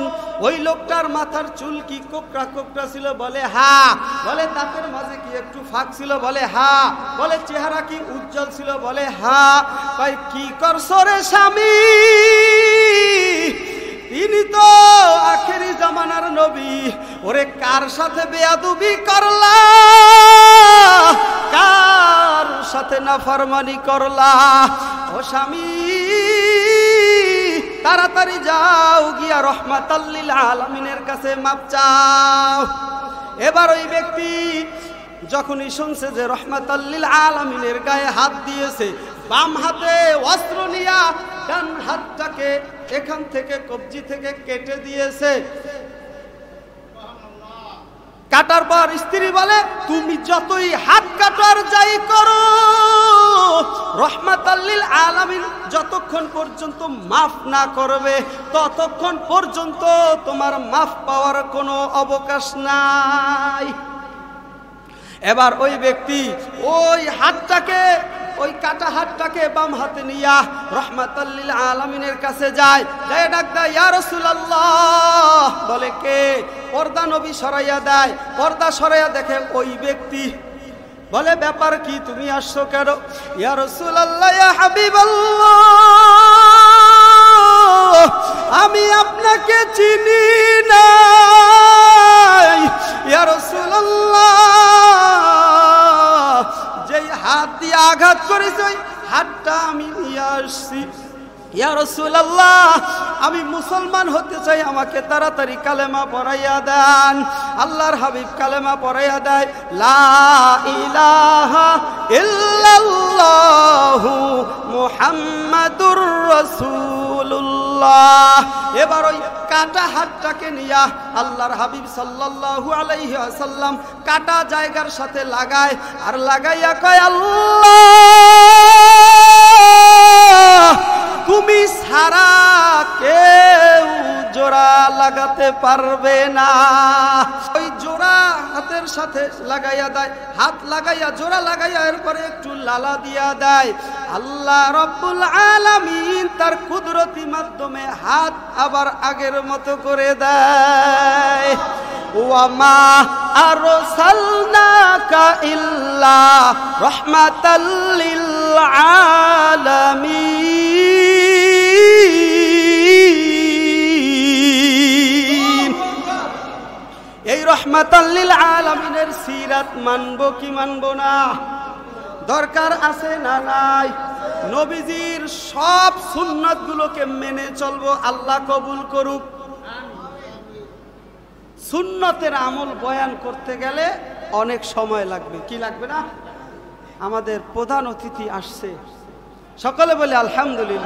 ওই লোকটার মাথার চুল কি কোকড়া কোকড়া ছিল? বলে হ্যাঁ। বলে দাঁতের মাঝে কি একটু ফাঁক ছিল? বলে হ্যাঁ। বলে চেহারা কি উজ্জ্বল ছিল? বলে হ্যাঁ। কই কি করছো রে স্বামী? ইনি তো আখেরি জামানার নবী। ওরে কার সাথে বেয়াদবি করলা, কার সাথে নাফরমানি করলা? ও স্বামী, তাড়াতাড়ি যাও গিয়া রহমাতাল লিল আলামিনের কাছে মাপ চাও। এবার ওই ব্যক্তি যখনই শুনছে যে রহমাতাল লিল আলামিনের গায়ে হাত দিয়েছে, বাম হাতে অস্ত্র নিয়া ডান হাতটাকে এখান থেকে কবজি থেকে কেটে দিয়েছে। কাটার পর স্ত্রী বলে, তুমি যতই হাত কাটার যাই করো, রহমাতাল লিল আলামিন যতক্ষণ পর্যন্ত মাফ না করবে ততক্ষণ পর্যন্ত তোমার মাফ পাওয়ার কোনো অবকাশ নাই। এবার ওই ব্যক্তি ওই হাতটাকে, ওই কাটা হাতটাকে বাম হাতে নিয়া রহমাতাল লিল আলামিনের কাছে যায়, ডাক দেয়, ইয়া রাসূলুল্লাহ। বলে কে? পর্দা নবী সরাইয়া দেয়। পর্দা সরাইয়া দেখে ওই ব্যক্তি। বলে ব্যাপার কি, তুমি আসছো কেন? ইয়া রাসূলুল্লাহ, ইয়া হাবিবাল্লাহ, আমি আপনাকে চিনি না। ইয়া রাসূলুল্লাহ, যেই হাত দিয়ে আঘাত করেছে ওই হাতটা আমি নিয়ে আসছি। ইয়া রাসূলুল্লাহ, আমি মুসলমান হতে চাই, আমাকে তাড়াতাড়ি কালেমা পড়াইয়া দেন। আল্লাহর হাবিব কালেমা পড়াইয়া দেয়, লা ইলাহা ইল্লাল্লাহু মুহাম্মাদুর রাসূলুল্লাহ। এবার ওই কাটা হাতটাকে নিয়া আল্লাহর হাবিব সাল্লাল্লাহু আলাইহি ওয়াসাল্লাম কাটা জায়গার সাথে লাগায়, আর লাগাইয়া কয়, আল্লাহ, তুমি ছাড়া কেউ জোড়া লাগাতে পারবে না। ওই জোড়া হাতের সাথে লাগাইয়া দেয়, হাত লাগাইয়া জোড়া লাগাইয়া এরপরে একটু লালা দিয়া দেয়। আল্লাহ রব্বুল আলামিন তার কুদরতি মাধ্যমে হাত আবার আগের মতো করে দেয়। ওয়ামা আরসালনাকা ইল্লা রাহমাতাল লিল আলামিন। এই রহমাতাল লিল আলামিনের সিরাত মানবো কি মানবো না? দরকার আছে না নাই? নবীজির সব সুন্নাত গুলোকে মেনে চলবো, আল্লাহ কবুল করুক। সুন্নতের আমল বয়ান করতে গেলে অনেক সময় লাগবে, কি লাগবে না? আমাদের প্রধান অতিথি আসছে, সকলে বলে আলহামদুলিল্লাহ।